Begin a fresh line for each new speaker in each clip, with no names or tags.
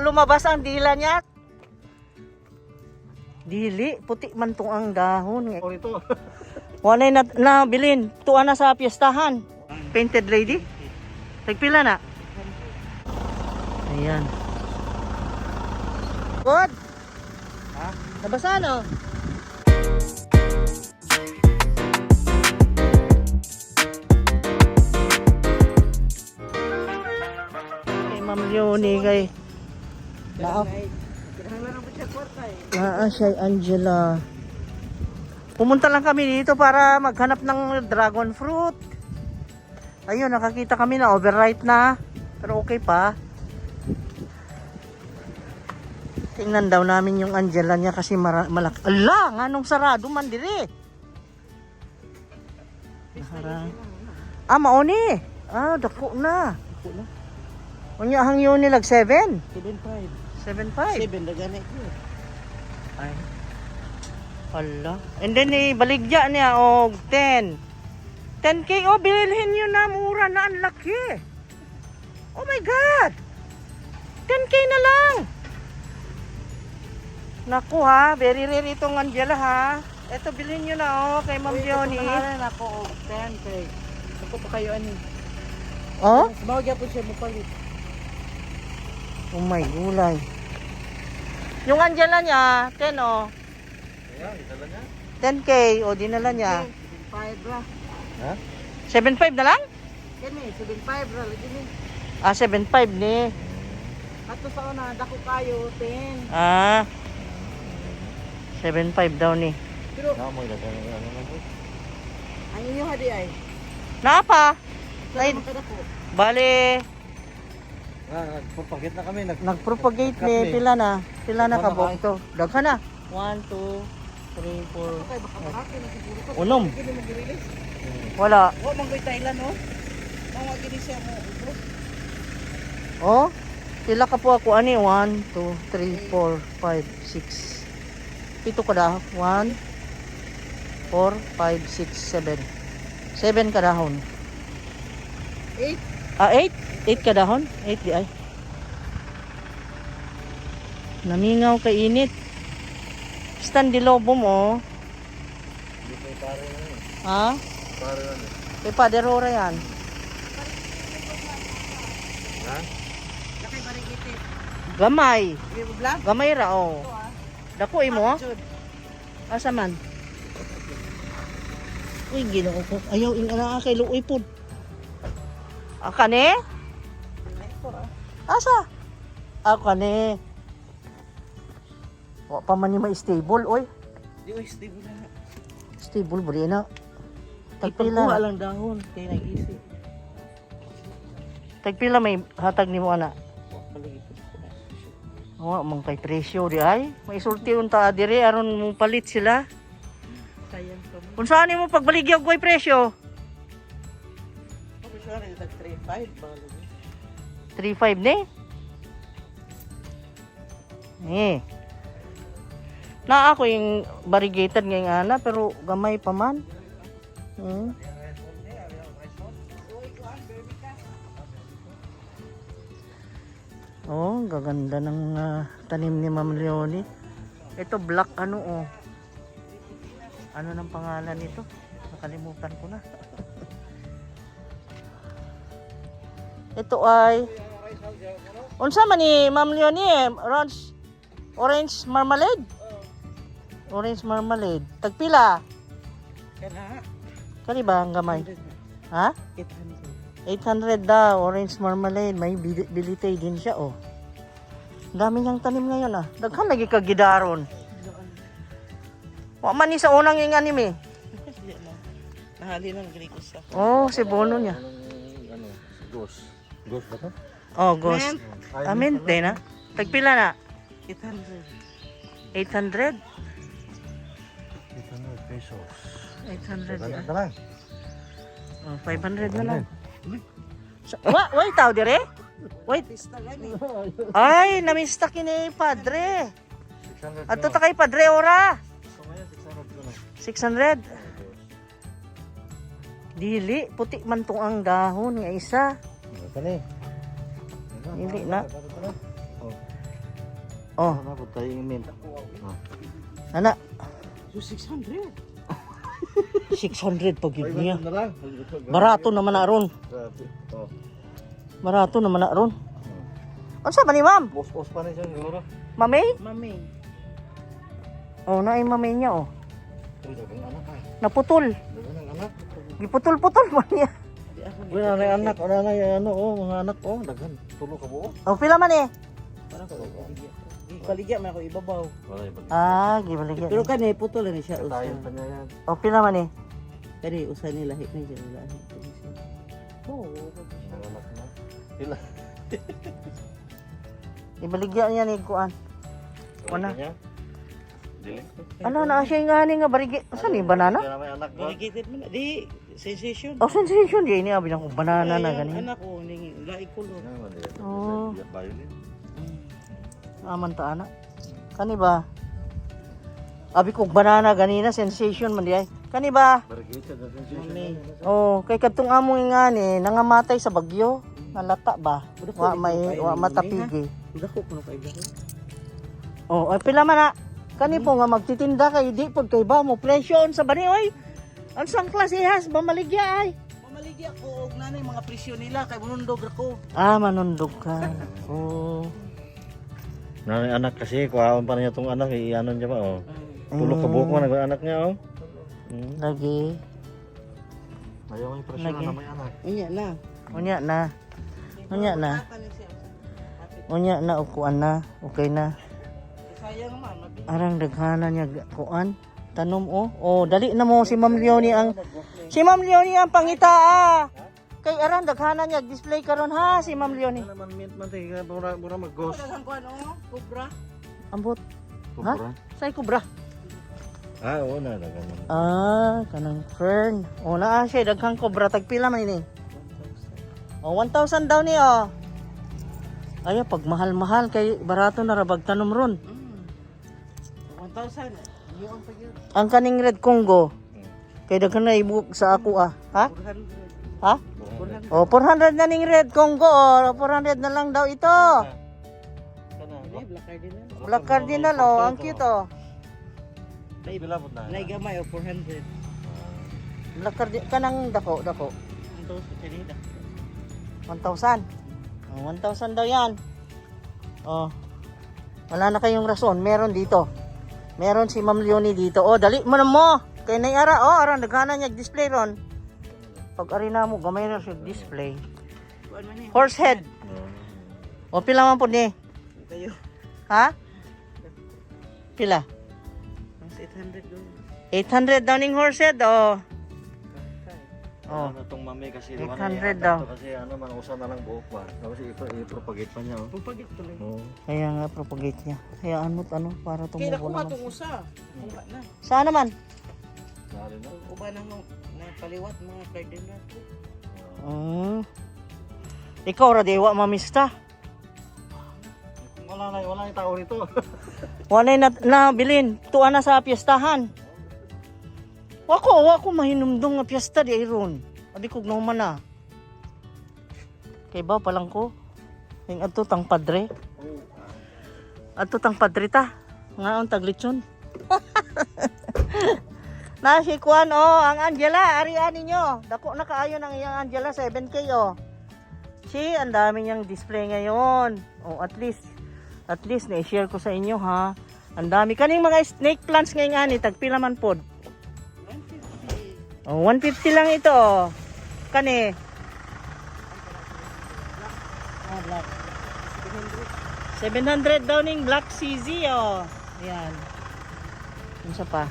lumabas ang dila niya. Dili, puti man tong ang dahon.
Oh, ito.
Wala na bilin. Tuwa na sa piyestahan. Painted lady? Tagpila na? Ayan. Good?
Ha?
Nabasa no? Kay Ma'am Leonie kay siya Angela. Pumunta lang kami dito para maghanap ng dragon fruit. Ayun, nakakita kami na overripe na. Pero okay pa. Tingnan daw namin yung Angela niya kasi malaki. Ala, nga nung sarado man dire. Maoni. Dako na. Unya hang yun nilag 7?
7.5.
7.5.
7 na ganit ko.
Ay. Ala. And then baligya niya og 10. 10K, bilhin nyo na, mura na, ang laki. Oh my God! 10K na lang. Naku ha, very rare itong Angela ha. Ito, bilhin nyo na kay Ma'am Leonie.
Ito ako og 10 kay. Ako pa kayo ani.
Oh?
Mawagya po siya mo palit.
Oh my gulay. Yung Angela niya, 10
Ayan, itala niya.
10K, dinala niya.
7.5 ra. Ha?
7.5 na lang?
Kani, 7.5 ra lagi ni.
7.5 ni.
Ato sa una, dako kayo 10.
7.5 daw ni.
Pero mo ila ano na po. Ang inyo hadi ay.
Napa?
Ay, makadako.
Bale,
Nagpropagate na kami.
nagpropagate ni pila na kabog to. Daghan na. 1 2 3 4.
Okay, baka marami na siguro ko.
Unom.
Kini mo gi-release.
Wala.
Wa man koy Thailand no. Mga gini siya mo.
Oh. Pila ka po ako ani? 1 2 3 4 5 6. Pito kada. 1 4 5 6 7. 7 kadahon.
8.
8 kadahon. 8 di ay. Namingaw kay init. Stand di lobo mo.
Dito pare na yun.
Ha?
Pare na.
Kay Paderora yan.
Ha? Lakay barigiti.
Gamay.
Di mo vlog?
Gamay ra oh.
Ito
Dako imo? Asa man? Uy, ginoo ko. Ayaw ina kay luoy pud. Kane? Asa? Kane. Wa pa man ni ma-stable oy.
Di oy stable na.
Stable bro na.
Tagpila
Tagpila.
lang dahon kay nag-isi.
Tagpila may hatag nimo ana. Wa man kay presyo di ay. May sulti unta dire aron mo palit sila.
Sayang ka mo.
Unsa nimo pagbaligya og presyo?
Ako siya rin tag 3.5 balo.
3.5 ni. Na ako yung variegated ngayong ana pero gamay pa man. Oh, gaganda ng tanim ni Ma'am Leonie. Ito black ano Ano nang pangalan nito? Nakalimutan ko na. Ito ay unsa man ni Ma'am Leonie? Orange marmalade. Orange marmalade. Tagpila?
Kana.
Kani ba ang gamay? Ha?
800.
800 daw. Orange marmalade. May bilitay din siya Dami niyang tanim ngayon Daghan lagi kagidaron. Wa man ni sa unang yung anime.
Nahali ng Greek sa.
Oh, si Bono niya.
Ano, ghost. Ghost ba to?
Oh, ghost. Amin din Tagpila na?
800.
800?
800 pesos.
800
Ano
yan.
ka lang?
500 na lang. Wait, tao dire? Wait.
Pista gani.
Ay, namista kini padre.
600.
Ato ta kay padre ora.
So ngayon 600 ko na.
600. Dili, puti man tong ang dahon nga isa.
Kani.
Dili na.
Oh.
Oh,
Ano po tayo imin?
ana.
So 600.
600 pag yun niya.
na lang.
Barato naman na ron.
Grabe. Oh.
Barato naman na ron. Unsa ba ni ma'am?
Bos-bos pa rin siya siguro.
Mamay?
Mami.
Oh, naay mamay niya oh.
Uy, dagang anak ay.
Naputol.
Dagang anak.
Giputol-putol man niya.
Di ako.
Uy, nanay anak. O nanay ano oh, mga anak oh. Dagan. Tulo ka buo.
Oh, pila man eh.
Parang ko baligya. Baligya man ako ibabaw.
Wala yung balik.
Ah, gibaligyan.
Pero kani putol na siya
Tayo
usa.
pa niya yan.
Oh, pila man eh.
Kani usa ni lahi na siya lahi. Oo.
Mga anak na. Sila.
Ibaligyan niya ni kuan. Wala.
Niya? Dili.
Ano na siya nga ni nga barigi. Saan ni banana?
Kaya may anak ba?
Baligya man. Di sensation.
Oh, sensation di ini abi na ko banana na gani.
Anak ko ning lahi kulot.
Ano man dili.
Oh.
Violin.
Aman ta ana. Kani ba? Abi kog banana ganina sensation man di ay. Kani ba?
Barigita na
Mami.
Oh, kay kadtong amo nga ni nangamatay sa bagyo. Nalata ba? Wa may wa matapigi.
Dako ko na kay dako.
Oh, ay pila man na. Kani po nga magtitinda kay di pod kay ba mo presyon sa bani oy. Unsang klase has ba maligya ay?
Mamaligya ko og nanay mga presyo nila kay munundog ako.
Ah, manundog ka. Oh.
Nanay anak kasi kuhaon pa niya tong anak i-ano niya ba oh. Tulo ka buok man ang anak niya oh.
Lagi.
Ayaw may presyo
Lagi.
na may anak.
Unya na.
Unya na. Unya na. Unya na ukuan na. Okay na.
Sayang man mabili.
Arang daghanan niya kuan. Tanom oh. Oh, dali na mo si Ma'am Leonie ang pangita ah. Kay arang daghanan niya display karon ha si Ma'am Leonie.
Ano naman mint man tayo mura mag-ghost.
Daghang kuan oh, kubra.
Ambot. Ha?
Kupra.
Say kubra.
Ah, oo na dagan man.
Ah, kanang fern. Oh, naa siya daghang kubra tagpila man ini. Oh, 1,000 daw ni oh. Ay, pag mahal-mahal kay barato na rabag tanom ron.
1,000. Yung pa yun.
Ang kaning red Congo. Kay daghan na ibuk sa ako ah. Ha?
400.
Ha?
400.
Oh, 400 na ning red Congo. Oh, 400 na lang daw ito.
Ini black cardinal.
Black Cardinal oh, ang cute oh.
Bila pud na.
Naigamay o 400.
Black Cardinal kanang dako.
Ito sa kanida.
1,000. Oh, 1,000 daw 'yan. Oh. Wala na kayong rason, meron dito. Meron si Ma'am Leonie dito. Oh, dali mo na mo. Kay nay ara oh, aran daghanan niya display ron. Pag ari na mo gamay na siya display.
Kuan man ni.
Horse head. O pila man pud ni?
Kayo.
Ha? Pila?
Mas 800 doon.
800 daw ning horse head oh. Oh.
Ano tong mami kasi
800 daw.
Kasi ano man usa na lang buok ba. Tapos i-propagate pa niya oh.
Pupagit tuloy.
Oo.
Kaya nga propagate niya. Hayaan mo ano para
Kaya
tumubo
nakuha
naman.
itong usa. Kuha na.
Saan naman?
Dali na.
Uba na paliwat mga cardinal.
Ikaw ra dewa mamista.
Wala na yung tao rito.
Wala na bilin. Tuwa na sa piyestahan. Wako mahinumdong nga piyesta di ron. Adi kog naman na. Kay ba palang ko? Yung ato tang padre. Ato tang padre ta. Ngaon taglitson. Nasi kuan oh, ang Angela, arian ninyo. Dako na kaayo ng iyang Angela 7K oh. Si, ang dami niyang display ngayon. Oh, at least na-share ko sa inyo ha. Ang dami kaning mga snake plants ngayon ani, tagpila man pod.
150.
Oh, 150 lang ito oh. Kani. Ah, black. 700 daw ning Black CZ oh. Ayan. Ano pa?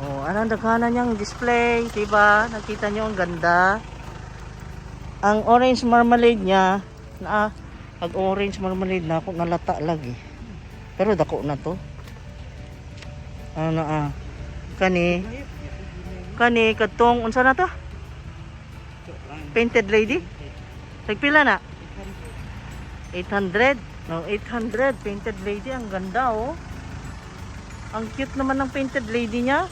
Oh, anong daghanan niyang display, diba? Nakita niyo ang ganda. Ang orange marmalade niya, pag orange marmalade na ako nalata lagi. Pero dako na to. Ano Kani katong unsa na to? Painted lady? Tagpila na? 800. No, 800 painted lady, ang ganda oh. Ang cute naman ng painted lady niya.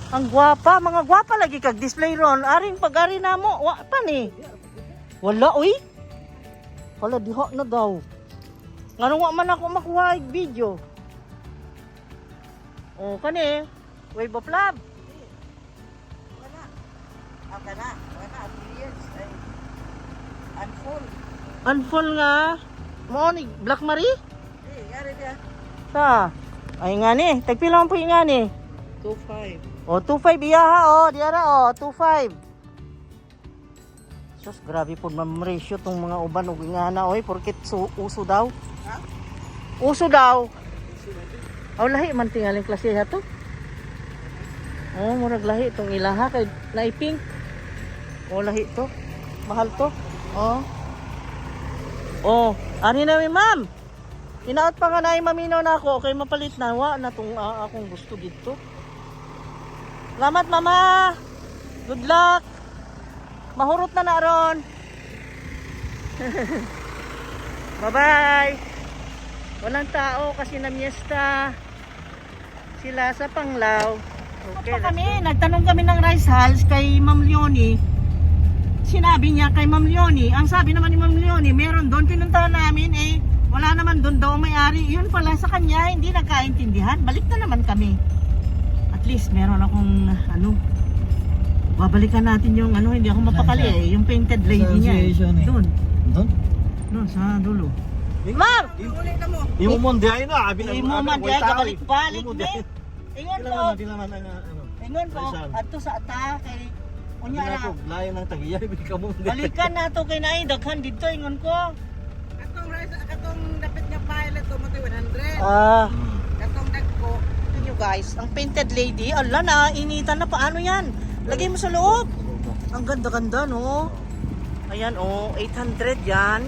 Ang gwapa, mga gwapa lagi kag display ron. Aring pag-ari na mo, wa pa ni. Wala oy. Wala diha na daw. Nga wa man ako makuha yung video. O, kani. Wave of love.
Wala. Wala. 3 years. Ay, unfull.
Unfull nga. Mo ni Black Marie?
Yari dia.
Sa. Ay nga ni. Tagpila man po yung nga ni.
2.5.
O, 2.5 iya ha. O, diara o. 2.5. Sus, grabe po mam-ratio tong mga uban. Huwag nga na. Oy, porkit uso daw.
Ha?
Uso daw. Aw lahi man tingaling klase ha to. Oh, murag lahi itong ilaha kay naipink. Oh, lahi to. Mahal to. Oh. Oh, ani na mi ma'am. Inaot pa nga na maminaw na ako kay mapalit na wa na tong akong gusto dito. Salamat mama. Good luck. Mahurot na na ron. Bye-bye. Walang tao kasi na miesta sila sa Panglao. Okay, nagtanong kami ng rice hulls kay Ma'am Leonie. Sinabi niya kay Ma'am Leonie, ang sabi naman ni Ma'am Leonie, meron doon, pinuntahan namin wala naman doon daw may-ari. Yun pala sa kanya, hindi nagkaintindihan. Balik na naman kami. At least meron akong babalikan natin yung hindi ako mapakali yung painted lady niya. Doon. Doon sa dulo. Ma'am!
Ulit na mo.
Imo mo diay na, abi
Imo man diay kabalik-balik
Imo
ni.
diay.
Ingon po.
Dilaman ang
Ingon po
Rizal.
adto sa ata kay unya
Unya
ra.
ko layo ng tagiya bi ka mo.
Balikan nato kay naay daghan dito ingon ko.
Katong dapat nga pilot to mo 100. Katong dagko.
Ito nyo guys, ang painted lady, ala na, initan na paano yan? Lagay mo sa loob. Ang ganda-ganda no. Ayan 800 yan.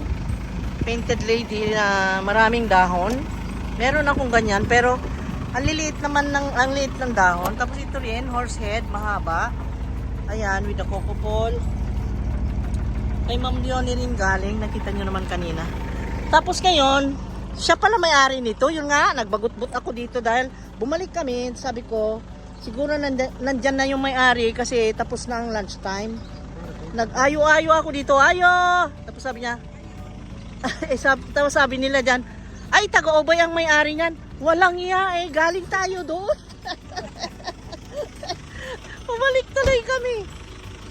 Painted lady na maraming dahon. Meron akong ganyan pero ang liit ng dahon. Tapos ito rin, horse head, mahaba. Ayan, with the coco ball. Kay Ma'am Leonie rin galing, nakita nyo naman kanina. Tapos ngayon, siya pala may-ari nito. Yun nga, nagbagot-but ako dito dahil bumalik kami. Sabi ko, siguro nandyan na yung may-ari kasi tapos na ang lunchtime. Nag-ayo-ayo ako dito, ayo! Tapos sabi niya, tapos sabi nila dyan, ay taga-Obay ang may-ari niyan. Walang iya galing tayo doon. Pumalik tuloy kami.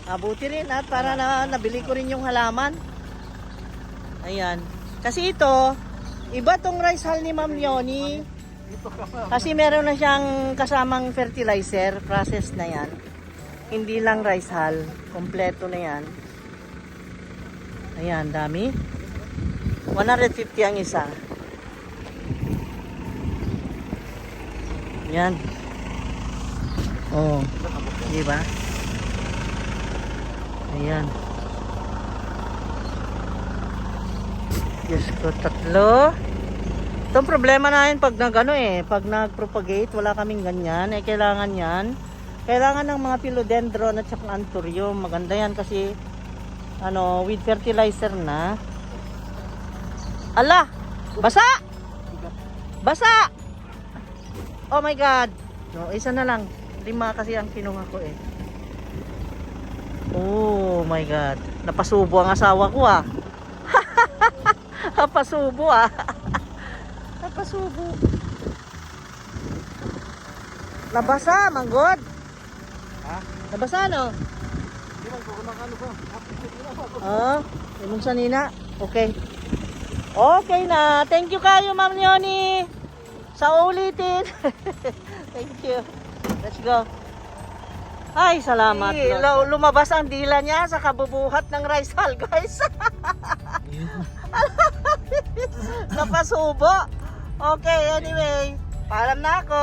Abuti rin at para nabili ko rin yung halaman. Ayan. Kasi ito, iba tong rice hull ni Ma'am Leonie. Kasi meron na siyang kasamang fertilizer, process na yan. Hindi lang rice hull, kompleto na yan. Ayan, dami. 150 ang isa. Yan. Oh. Di ba? Ayan. Diyos ko, 3. Itong problema namin pag pag nag-propagate, wala kaming ganyan. Kailangan yan. Kailangan ng mga philodendron at saka anthurium. Maganda yan kasi with fertilizer na. Ala! Basa! Basa! Oh my God! No, isa na lang. 5 kasi ang kinuha ko Oh my God. Napasubo ang asawa ko Napasubo Napasubo. Nabasa, manggod. Ha? Nabasa no?
Di man ko makano ba?
Imong sanina. Okay. Okay na. Thank you kayo, Ma'am Leonie. Sa ulitin. Thank you. Let's go. Ay, salamat. Lumabas ang dila niya sa kabubuhat ng rice hull, guys. Napasubo. Okay, anyway. Paalam na ako.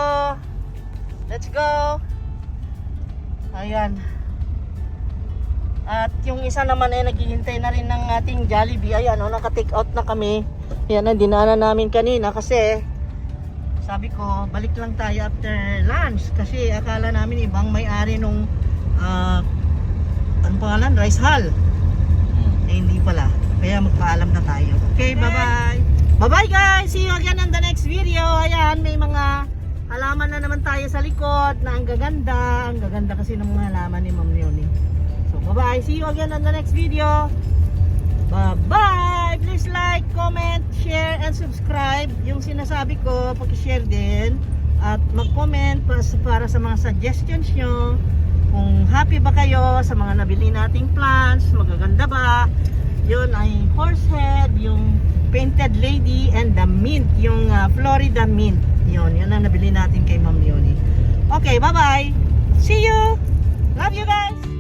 Let's go. Ayan. At yung isa naman naghihintay na rin ng ating Jollibee. Ayan, naka-take out na kami. Yan ang dinaanan namin kanina kasi sabi ko, balik lang tayo after lunch kasi akala namin ibang may-ari nung anong pangalan? Rice hull. Hindi pala. Kaya magpaalam na tayo. Okay, bye-bye. Bye-bye guys. See you again on the next video. Ayan, may mga halaman na naman tayo sa likod na ang gaganda. Ang gaganda kasi ng mga halaman ni Ma'am Leonie. So, bye-bye. See you again on the next video. Bye-bye. Please like, comment, share, and subscribe. Yung sinasabi ko, paki-share din. At mag-comment para sa mga suggestions nyo. Kung happy ba kayo sa mga nabili nating plants, magaganda ba? Yun ay horsehead, yung painted lady, and the mint, yung Florida mint. Yun ang nabili natin kay Ma'am Leonie. Okay, bye-bye. See you. Love you guys.